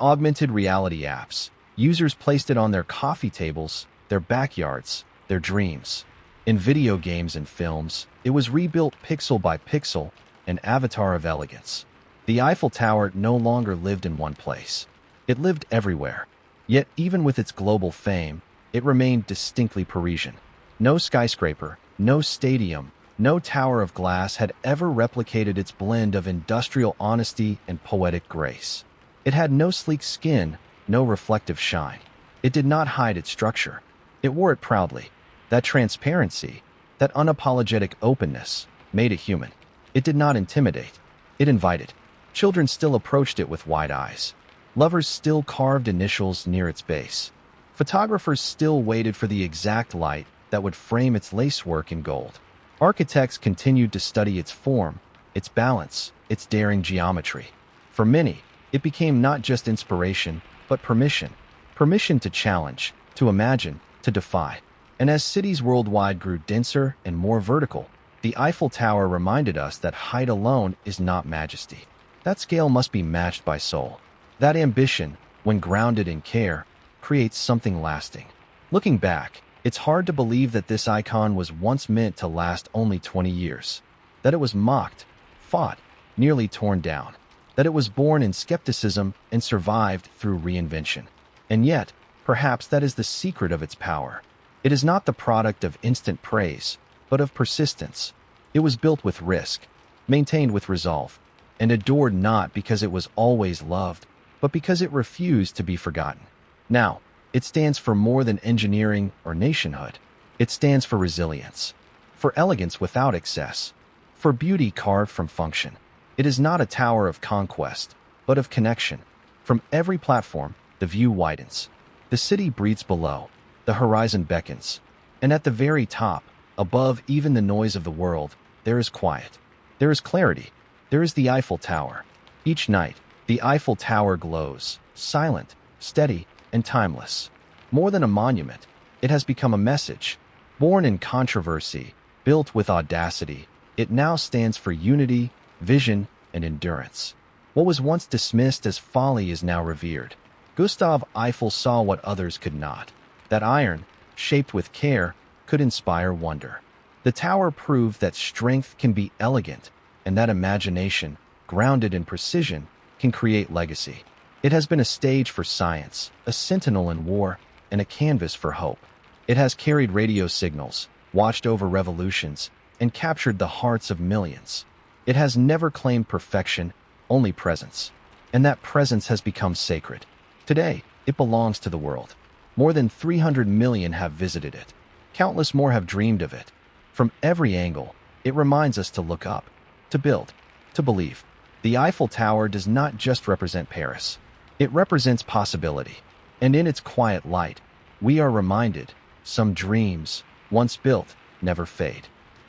A: augmented reality apps, users placed it on their coffee tables, their backyards, their dreams. In video games and films, it was rebuilt pixel by pixel, an avatar of elegance. The Eiffel Tower no longer lived in one place. It lived everywhere. Yet even with its global fame, it remained distinctly Parisian. No skyscraper, no stadium, no tower of glass had ever replicated its blend of industrial honesty and poetic grace. It had no sleek skin, no reflective shine. It did not hide its structure. It wore it proudly. That transparency, that unapologetic openness, made it human. It did not intimidate. It invited. Children still approached it with wide eyes. Lovers still carved initials near its base. Photographers still waited for the exact light that would frame its lacework in gold. Architects continued to study its form, its balance, its daring geometry. For many, it became not just inspiration, but permission. Permission to challenge, to imagine, to defy. And as cities worldwide grew denser and more vertical, the Eiffel Tower reminded us that height alone is not majesty. That scale must be matched by soul. That ambition, when grounded in care, creates something lasting. Looking back, it's hard to believe that this icon was once meant to last only 20 years. That it was mocked, fought, nearly torn down. That it was born in skepticism and survived through reinvention. And yet, perhaps that is the secret of its power. It is not the product of instant praise, but of persistence. It was built with risk, maintained with resolve, and adored not because it was always loved, but because it refused to be forgotten. Now, it stands for more than engineering or nationhood. It stands for resilience, for elegance without excess, for beauty carved from function. It is not a tower of conquest, but of connection. From every platform, the view widens. The city breathes below, the horizon beckons, and at the very top, above even the noise of the world, there is quiet. There is clarity. There is the Eiffel Tower. Each night, the Eiffel Tower glows, silent, steady, and timeless. More than a monument, it has become a message. Born in controversy, built with audacity, it now stands for unity, vision, and endurance. What was once dismissed as folly is now revered. Gustav Eiffel saw what others could not. That iron, shaped with care, could inspire wonder. The tower proved that strength can be elegant, and that imagination, grounded in precision, can create legacy. It has been a stage for science, a sentinel in war, and a canvas for hope. It has carried radio signals, watched over revolutions, and captured the hearts of millions. It has never claimed perfection, only presence. And that presence has become sacred. Today, it belongs to the world. More than 300 million have visited it. Countless more have dreamed of it. From every angle, it reminds us to look up, to build, to believe. The Eiffel Tower does not just represent Paris. It represents possibility. And in its quiet light, we are reminded, some dreams, once built, never fade.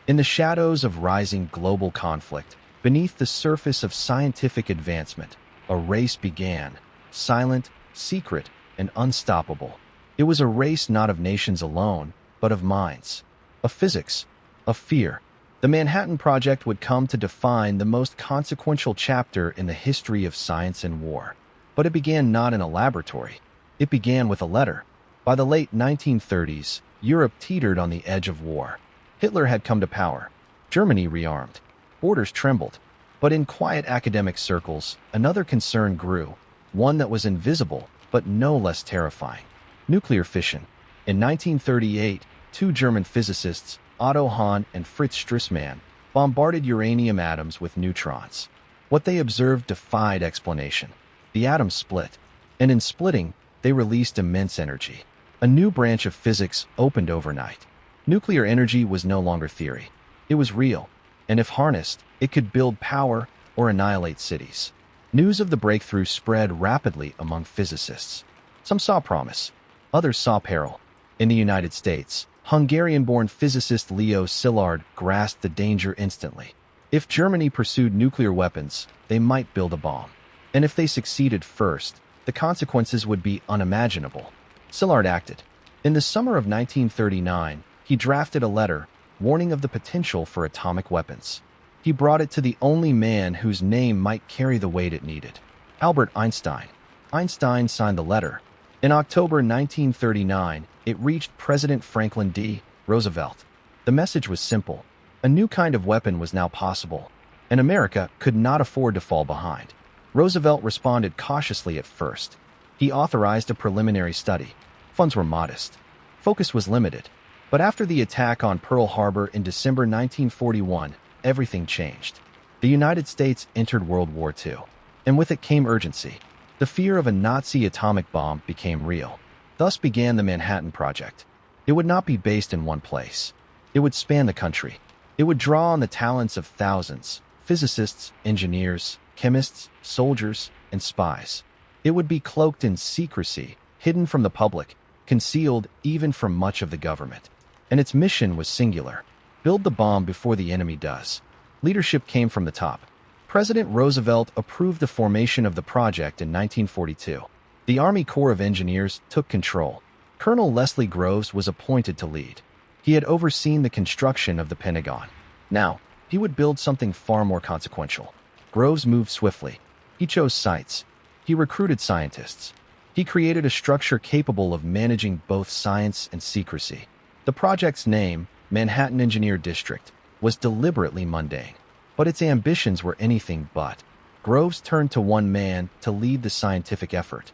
A: In the shadows of rising global conflict, beneath the surface of scientific advancement, a race began, silent, secret, and unstoppable. It was a race not of nations alone, but of minds, of physics, of fear. The Manhattan Project would come to define the most consequential chapter in the history of science and war. But it began not in a laboratory. It began with a letter. By the late 1930s, Europe teetered on the edge of war. Hitler had come to power. Germany rearmed. Borders trembled. But in quiet academic circles, another concern grew, one that was invisible, but no less terrifying. Nuclear fission. In 1938, two German physicists, Otto Hahn and Fritz Strassmann, bombarded uranium atoms with neutrons. What they observed defied explanation. The atoms split, and in splitting, they released immense energy. A new branch of physics opened overnight. Nuclear energy was no longer theory. It was real, and if harnessed, it could build power or annihilate cities. News of the breakthrough spread rapidly among physicists. Some saw promise. Others saw peril. In the United States, Hungarian-born physicist Leo Szilard grasped the danger instantly. If Germany pursued nuclear weapons, they might build a bomb. And if they succeeded first, the consequences would be unimaginable. Szilard acted. In the summer of 1939, he drafted a letter warning of the potential for atomic weapons. He brought it to the only man whose name might carry the weight it needed, Albert Einstein. Einstein signed the letter. In October 1939, it reached President Franklin D. Roosevelt. The message was simple. A new kind of weapon was now possible, and America could not afford to fall behind. Roosevelt responded cautiously at first. He authorized a preliminary study. Funds were modest. Focus was limited. But after the attack on Pearl Harbor in December 1941, everything changed. The United States entered World War II, and with it came urgency. The fear of a Nazi atomic bomb became real. Thus began the Manhattan Project. It would not be based in one place. It would span the country. It would draw on the talents of thousands, physicists, engineers, chemists, soldiers, and spies. It would be cloaked in secrecy, hidden from the public, concealed even from much of the government. And its mission was singular: build the bomb before the enemy does. Leadership came from the top. President Roosevelt approved the formation of the project in 1942. The Army Corps of Engineers took control. Colonel Leslie Groves was appointed to lead. He had overseen the construction of the Pentagon. Now, he would build something far more consequential. Groves moved swiftly. He chose sites. He recruited scientists. He created a structure capable of managing both science and secrecy. The project's name, Manhattan Engineer District, was deliberately mundane, but its ambitions were anything but. Groves turned to one man to lead the scientific effort: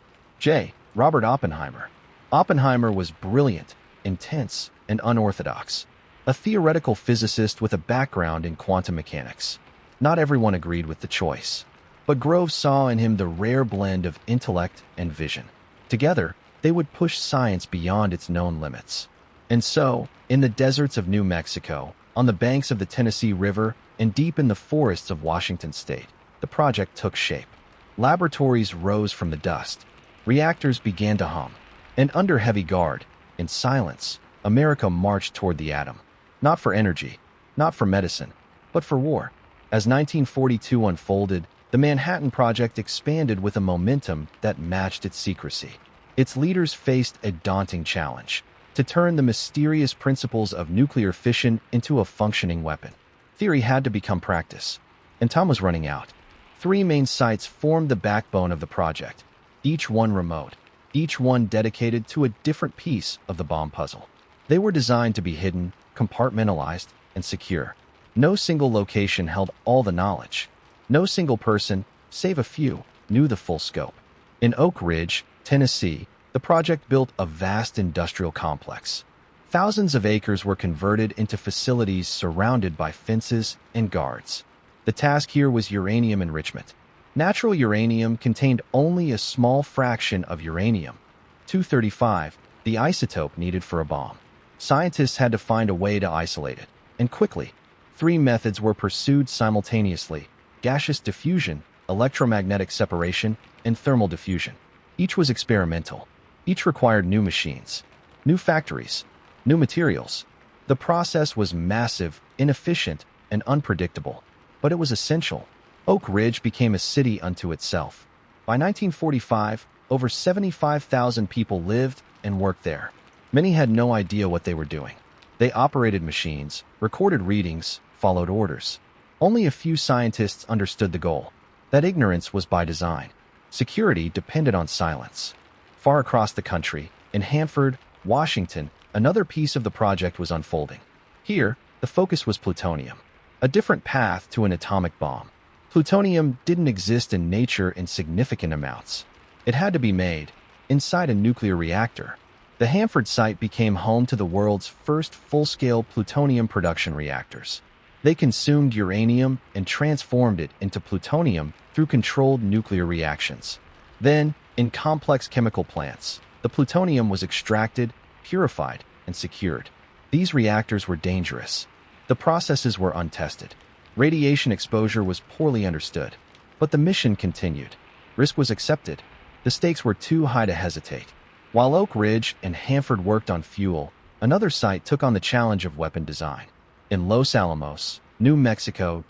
A: Robert Oppenheimer. Oppenheimer was brilliant, intense, and unorthodox. A theoretical physicist with a background in quantum mechanics. Not everyone agreed with the choice, but Groves saw in him the rare blend of intellect and vision. Together, they would push science beyond its known limits. And so, in the deserts of New Mexico, on the banks of the Tennessee River, and deep in the forests of Washington state, the project took shape. Laboratories rose from the dust. Reactors began to hum. And under heavy guard, in silence, America marched toward the atom. Not for energy, not for medicine, but for war. As 1942 unfolded, the Manhattan Project expanded with a momentum that matched its secrecy. Its leaders faced a daunting challenge: to turn the mysterious principles of nuclear fission into a functioning weapon. Theory had to become practice, and time was running out. 3 main sites formed the backbone of the project, each one remote, each one dedicated to a different piece of the bomb puzzle. They were designed to be hidden, compartmentalized, and secure. No single location held all the knowledge. No single person, save a few, knew the full scope. In Oak Ridge, Tennessee, the project built a vast industrial complex. Thousands of acres were converted into facilities surrounded by fences and guards. The task here was uranium enrichment. Natural uranium contained only a small fraction of uranium-235, the isotope needed for a bomb. Scientists had to find a way to isolate it, and quickly. 3 methods were pursued simultaneously: gaseous diffusion, electromagnetic separation, and thermal diffusion. Each was experimental. Each required new machines, new factories, new materials. The process was massive, inefficient, and unpredictable, but it was essential. Oak Ridge became a city unto itself. By 1945, over 75,000 people lived and worked there. Many had no idea what they were doing. They operated machines, recorded readings, followed orders. Only a few scientists understood the goal. That ignorance was by design. Security depended on silence. Far across the country, in Hanford, Washington, another piece of the project was unfolding. Here, the focus was plutonium, a different path to an atomic bomb. Plutonium didn't exist in nature in significant amounts. It had to be made inside a nuclear reactor. The Hanford site became home to the world's first full-scale plutonium production reactors. They consumed uranium and transformed it into plutonium through controlled nuclear reactions. Then, in complex chemical plants, the plutonium was extracted, purified, and secured. These reactors were dangerous. The processes were untested. Radiation exposure was poorly understood. But the mission continued. Risk was accepted. The stakes were too high to hesitate. While Oak Ridge and Hanford worked on fuel, another site took on the challenge of weapon design. In Los Alamos, New Mexico,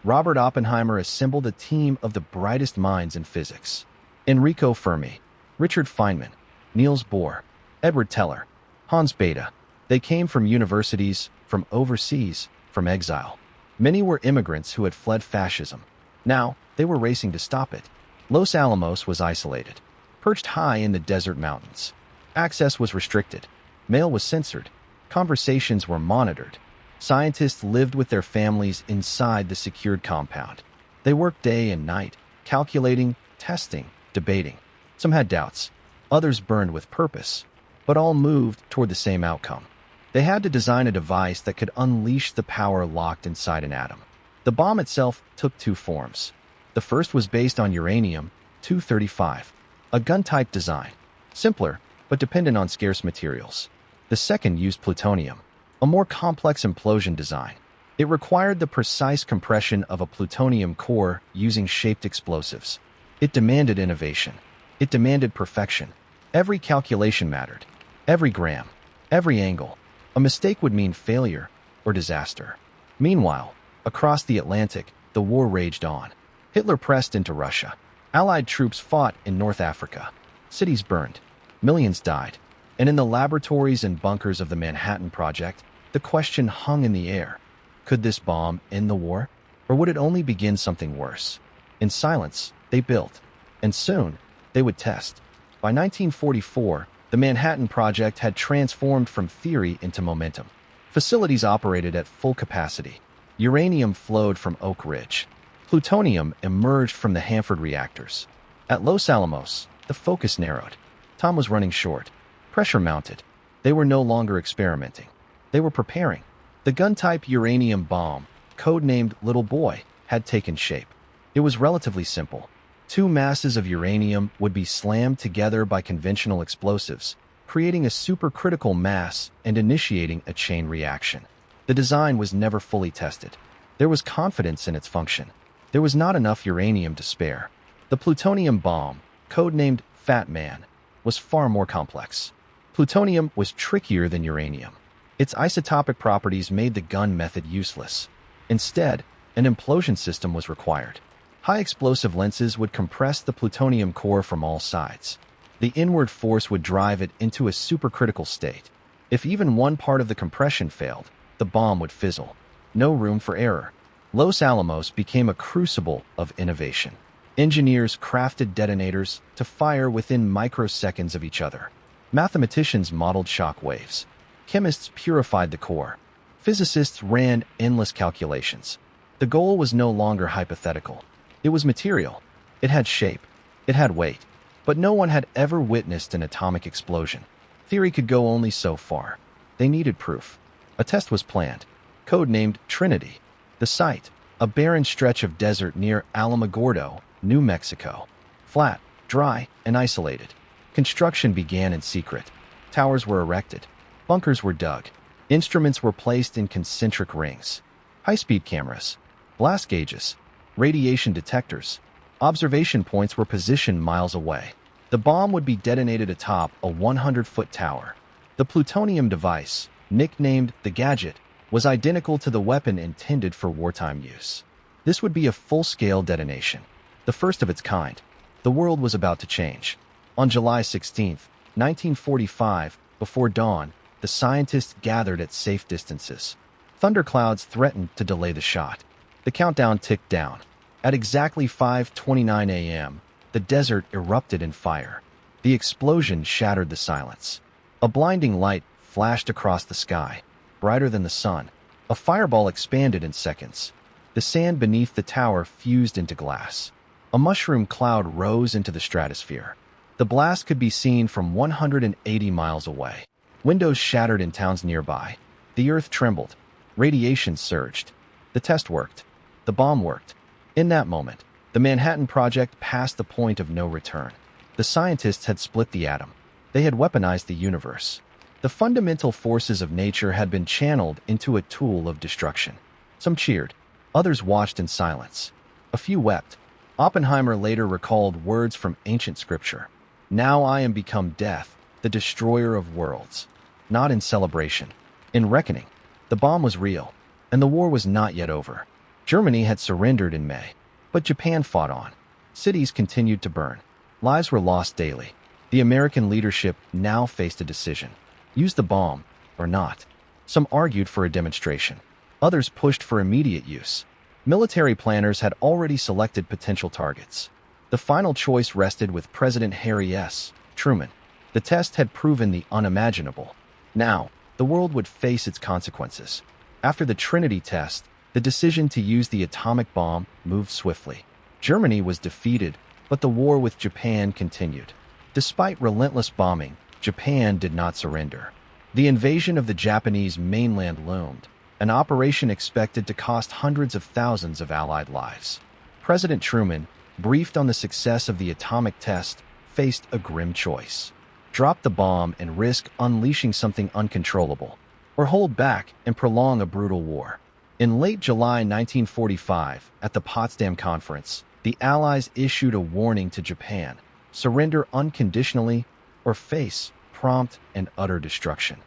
A: Robert Oppenheimer assembled a team of the brightest minds in physics. Enrico Fermi, Richard Feynman, Niels Bohr, Edward Teller, Hans Bethe. They came from universities, from overseas, from exile. Many were immigrants who had fled fascism. Now, they were racing to stop it. Los Alamos was isolated, perched high in the desert mountains. Access was restricted. Mail was censored. Conversations were monitored. Scientists lived with their families inside the secured compound. They worked day and night, calculating, testing, debating. Some had doubts. Others burned with purpose. But all moved toward the same outcome. They had to design a device that could unleash the power locked inside an atom. The bomb itself took 2 forms. The first was based on uranium-235, a gun-type design, simpler but dependent on scarce materials. The second used plutonium, a more complex implosion design. It required the precise compression of a plutonium core using shaped explosives. It demanded innovation. It demanded perfection. Every calculation mattered. Every gram. Every angle. A mistake would mean failure or disaster. Meanwhile, across the Atlantic, the war raged on. Hitler pressed into Russia. Allied troops fought in North Africa. Cities burned. Millions died. And in the laboratories and bunkers of the Manhattan Project, the question hung in the air. Could this bomb end the war? Or would it only begin something worse? In silence, they built. And soon, they would test. By 1944, the Manhattan Project had transformed from theory into momentum. Facilities operated at full capacity. Uranium flowed from Oak Ridge. Plutonium emerged from the Hanford reactors. At Los Alamos, the focus narrowed. Time was running short. Pressure mounted. They were no longer experimenting. They were preparing. The gun-type uranium bomb, codenamed Little Boy, had taken shape. It was relatively simple. Two masses of uranium would be slammed together by conventional explosives, creating a supercritical mass and initiating a chain reaction. The design was never fully tested. There was confidence in its function. There was not enough uranium to spare. The plutonium bomb, codenamed Fat Man, was far more complex. Plutonium was trickier than uranium. Its isotopic properties made the gun method useless. Instead, an implosion system was required. High explosive lenses would compress the plutonium core from all sides. The inward force would drive it into a supercritical state. If even one part of the compression failed, the bomb would fizzle. No room for error. Los Alamos became a crucible of innovation. Engineers crafted detonators to fire within microseconds of each other. Mathematicians modeled shock waves. Chemists purified the core. Physicists ran endless calculations. The goal was no longer hypothetical. It was material. It had shape. It had weight. But no one had ever witnessed an atomic explosion. Theory could go only so far. They needed proof. A test was planned, codenamed Trinity. The site, a barren stretch of desert near Alamogordo, New Mexico. Flat, dry, and isolated. Construction began in secret. Towers were erected. Bunkers were dug. Instruments were placed in concentric rings. High-speed cameras, blast gauges, radiation detectors. Observation points were positioned miles away. The bomb would be detonated atop a 100-foot tower. The plutonium device, nicknamed the Gadget, was identical to the weapon intended for wartime use. This would be a full-scale detonation, the first of its kind. The world was about to change. On July 16, 1945, before dawn, the scientists gathered at safe distances. Thunderclouds threatened to delay the shot. The countdown ticked down. At exactly 5:29 a.m., the desert erupted in fire. The explosion shattered the silence. A blinding light flashed across the sky, brighter than the sun. A fireball expanded in seconds. The sand beneath the tower fused into glass. A mushroom cloud rose into the stratosphere. The blast could be seen from 180 miles away. Windows shattered in towns nearby. The earth trembled. Radiation surged. The test worked. The bomb worked. In that moment, the Manhattan Project passed the point of no return. The scientists had split the atom. They had weaponized the universe. The fundamental forces of nature had been channeled into a tool of destruction. Some cheered. Others watched in silence. A few wept. Oppenheimer later recalled words from ancient scripture. "Now I am become death, the destroyer of worlds." Not in celebration. In reckoning. The bomb was real, and the war was not yet over. Germany had surrendered in May, but Japan fought on. Cities continued to burn. Lives were lost daily. The American leadership now faced a decision. Use the bomb or not. Some argued for a demonstration. Others pushed for immediate use. Military planners had already selected potential targets. The final choice rested with President Harry S. Truman. The test had proven the unimaginable. Now, the world would face its consequences. After the Trinity test, the decision to use the atomic bomb moved swiftly. Germany was defeated, but the war with Japan continued. Despite relentless bombing, Japan did not surrender. The invasion of the Japanese mainland loomed, an operation expected to cost hundreds of thousands of Allied lives. President Truman, briefed on the success of the atomic test, faced a grim choice. drop the bomb and risk unleashing something uncontrollable, or hold back and prolong a brutal war. In late July 1945, at the Potsdam Conference, the Allies issued a warning to Japan: surrender unconditionally or face prompt and utter destruction.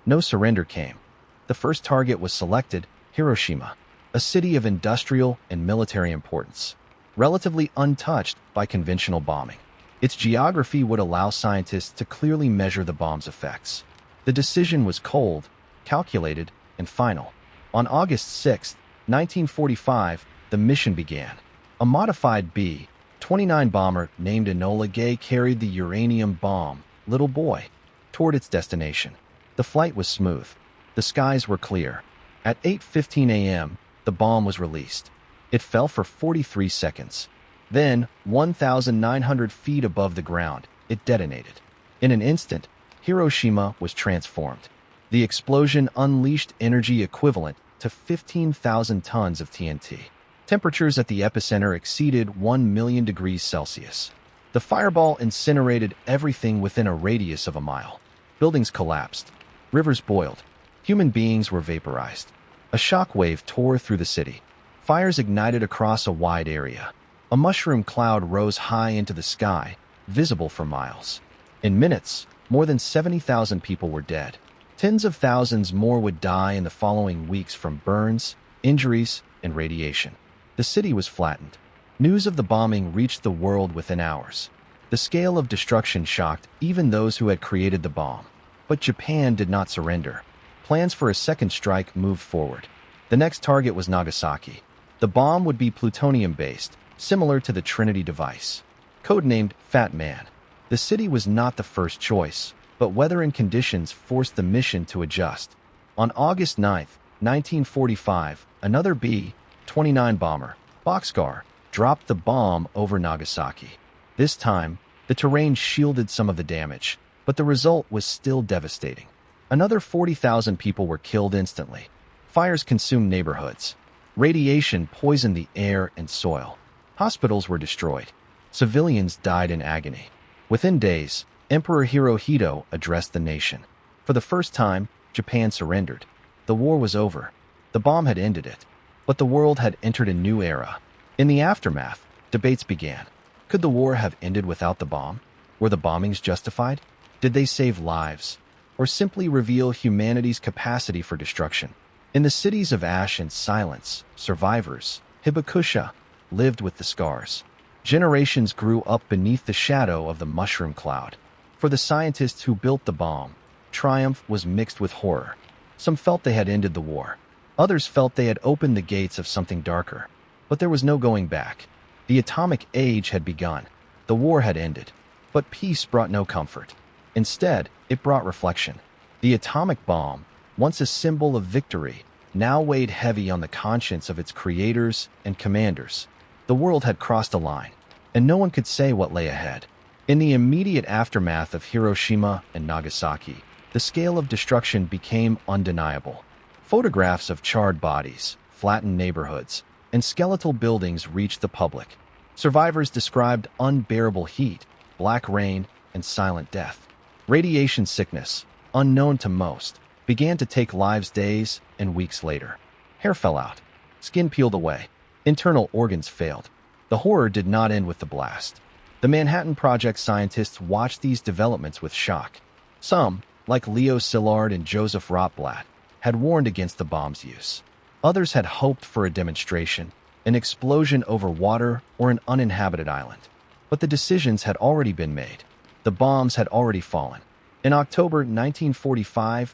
A: No surrender came. The first target was selected: Hiroshima, a city of industrial and military importance, relatively untouched by conventional bombing. Its geography would allow scientists to clearly measure the bomb's effects. The decision was cold, calculated, and final. On August 6, 1945, the mission began. A modified B-29 bomber named Enola Gay carried the uranium bomb, Little Boy, toward its destination. The flight was smooth. The skies were clear. At 8:15 a.m., the bomb was released. It fell for 43 seconds. Then, 1,900 feet above the ground, it detonated. In an instant, Hiroshima was transformed. The explosion unleashed energy equivalent to 15,000 tons of TNT. Temperatures at the epicenter exceeded 1 million degrees Celsius. The fireball incinerated everything within a radius of a mile. Buildings collapsed. Rivers boiled. Human beings were vaporized. A shockwave tore through the city. Fires ignited across a wide area. A mushroom cloud rose high into the sky, visible for miles. In minutes, more than 70,000 people were dead. Tens of thousands more would die in the following weeks from burns, injuries, and radiation. The city was flattened. News of the bombing reached the world within hours. The scale of destruction shocked even those who had created the bomb. But Japan did not surrender. Plans for a second strike moved forward. The next target was Nagasaki. The bomb would be plutonium-based, similar to the Trinity device. Codenamed Fat Man. The city was not the first choice, but weather and conditions forced the mission to adjust. On August 9, 1945, another B-29 bomber, Boxcar, dropped the bomb over Nagasaki. This time, the terrain shielded some of the damage, but the result was still devastating. Another 40,000 people were killed instantly. Fires consumed neighborhoods. Radiation poisoned the air and soil. Hospitals were destroyed. Civilians died in agony. Within days, Emperor Hirohito addressed the nation. For the first time, Japan surrendered. The war was over. The bomb had ended it. But the world had entered a new era. In the aftermath, debates began. Could the war have ended without the bomb? Were the bombings justified? Did they save lives? Or simply reveal humanity's capacity for destruction? In the cities of ash and silence, survivors, Hibakusha, lived with the scars. Generations grew up beneath the shadow of the mushroom cloud. For the scientists who built the bomb, triumph was mixed with horror. Some felt they had ended the war. Others felt they had opened the gates of something darker. But there was no going back. The atomic age had begun. The war had ended. But peace brought no comfort. Instead, it brought reflection. The atomic bomb, once a symbol of victory, now weighed heavy on the conscience of its creators and commanders. The world had crossed a line, and no one could say what lay ahead. In the immediate aftermath of Hiroshima and Nagasaki, the scale of destruction became undeniable. Photographs of charred bodies, flattened neighborhoods, and skeletal buildings reached the public. Survivors described unbearable heat, black rain, and silent death. Radiation sickness, unknown to most, began to take lives days and weeks later. Hair fell out. Skin peeled away. Internal organs failed. The horror did not end with the blast. The Manhattan Project scientists watched these developments with shock. Some, like Leo Szilard and Joseph Rotblat, had warned against the bomb's use. Others had hoped for a demonstration, an explosion over water or an uninhabited island. But the decisions had already been made. The bombs had already fallen. In October 1945,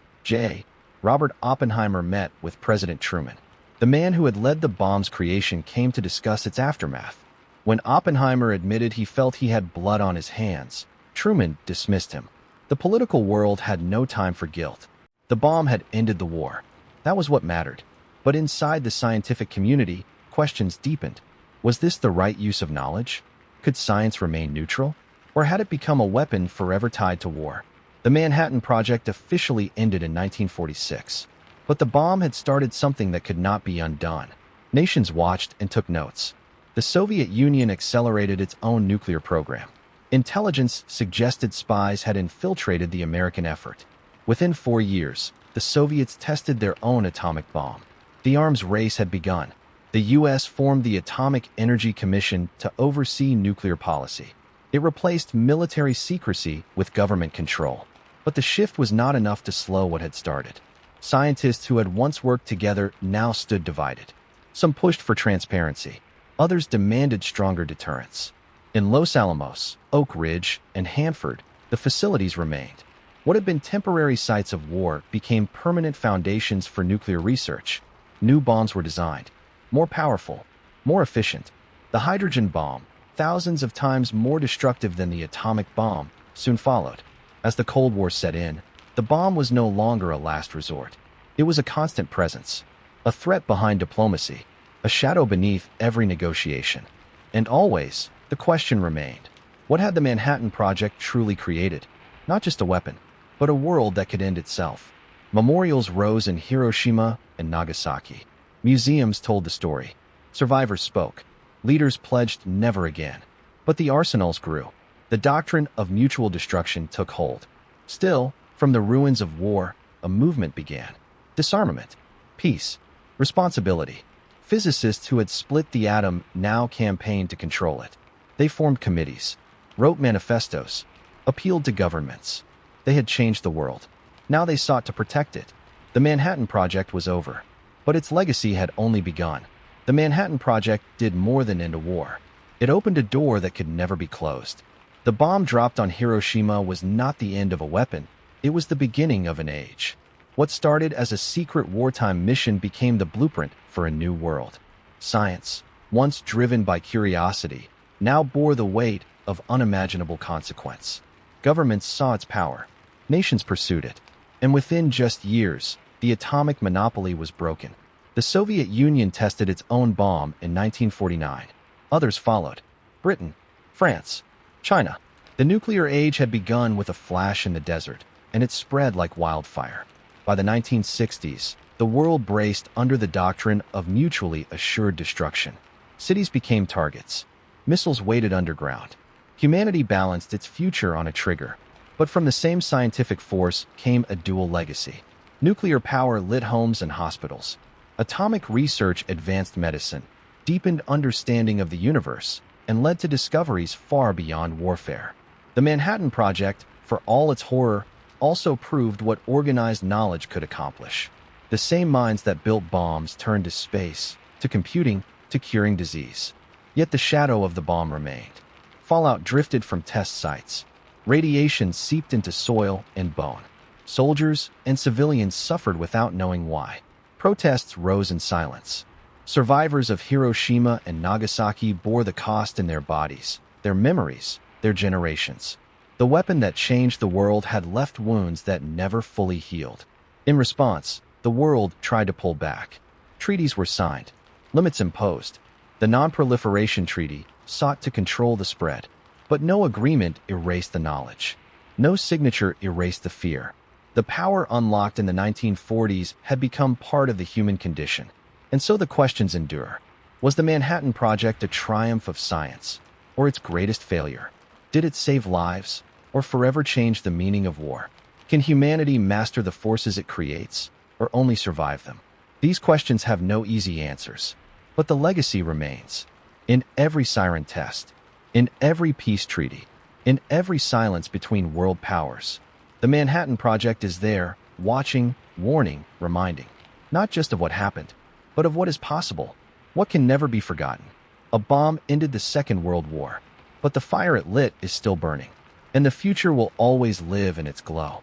A: Robert Oppenheimer met with President Truman. The man who had led the bomb's creation came to discuss its aftermath. When Oppenheimer admitted he felt he had blood on his hands, Truman dismissed him. The political world had no time for guilt. The bomb had ended the war. That was what mattered. But inside the scientific community, questions deepened. Was this the right use of knowledge? Could science remain neutral? Or had it become a weapon forever tied to war? The Manhattan Project officially ended in 1946. But the bomb had started something that could not be undone. Nations watched and took notes. The Soviet Union accelerated its own nuclear program. Intelligence suggested spies had infiltrated the American effort. Within 4 years, the Soviets tested their own atomic bomb. The arms race had begun. The U.S. formed the Atomic Energy Commission to oversee nuclear policy. It replaced military secrecy with government control. But the shift was not enough to slow what had started. Scientists who had once worked together now stood divided. Some pushed for transparency. Others demanded stronger deterrence. In Los Alamos, Oak Ridge, and Hanford, the facilities remained. What had been temporary sites of war became permanent foundations for nuclear research. New bombs were designed, more powerful, more efficient. The hydrogen bomb, thousands of times more destructive than the atomic bomb, soon followed. As the Cold War set in, the bomb was no longer a last resort. It was a constant presence, a threat behind diplomacy, a shadow beneath every negotiation. And always, the question remained, what had the Manhattan Project truly created? Not just a weapon, but a world that could end itself. Memorials rose in Hiroshima and Nagasaki. Museums told the story. Survivors spoke. Leaders pledged never again. But the arsenals grew. The doctrine of mutual destruction took hold. Still, from the ruins of war, a movement began. Disarmament, peace, responsibility. Physicists who had split the atom now campaigned to control it. They formed committees, wrote manifestos, appealed to governments. They had changed the world. Now they sought to protect it. The Manhattan Project was over, but its legacy had only begun. The Manhattan Project did more than end a war. It opened a door that could never be closed. The bomb dropped on Hiroshima was not the end of a weapon. It was the beginning of an age. What started as a secret wartime mission became the blueprint for a new world. Science, once driven by curiosity, now bore the weight of unimaginable consequence. Governments saw its power. Nations pursued it. And within just years, the atomic monopoly was broken. The Soviet Union tested its own bomb in 1949. Others followed. Britain, France, China. The nuclear age had begun with a flash in the desert, and it spread like wildfire. By the 1960s, the world braced under the doctrine of mutually assured destruction. Cities became targets. Missiles waited underground. Humanity balanced its future on a trigger. But from the same scientific force came a dual legacy. Nuclear power lit homes and hospitals. Atomic research advanced medicine, deepened understanding of the universe, and led to discoveries far beyond warfare. The Manhattan Project, for all its horror, also proved what organized knowledge could accomplish. The same minds that built bombs turned to space, to computing, to curing disease. Yet the shadow of the bomb remained. Fallout drifted from test sites. Radiation seeped into soil and bone. Soldiers and civilians suffered without knowing why. Protests rose in silence. Survivors of Hiroshima and Nagasaki bore the cost in their bodies, their memories, their generations. The weapon that changed the world had left wounds that never fully healed. In response, the world tried to pull back. Treaties were signed, limits imposed. The Non-Proliferation Treaty sought to control the spread, but no agreement erased the knowledge. No signature erased the fear. The power unlocked in the 1940s had become part of the human condition. And so the questions endure. Was the Manhattan Project a triumph of science, or its greatest failure? Did it save lives, or forever change the meaning of war? Can humanity master the forces it creates, or only survive them? These questions have no easy answers, but the legacy remains. In every siren test, in every peace treaty, in every silence between world powers, the Manhattan Project is there, watching, warning, reminding, not just of what happened, but of what is possible, what can never be forgotten. A bomb ended the Second World War, but the fire it lit is still burning, and the future will always live in its glow.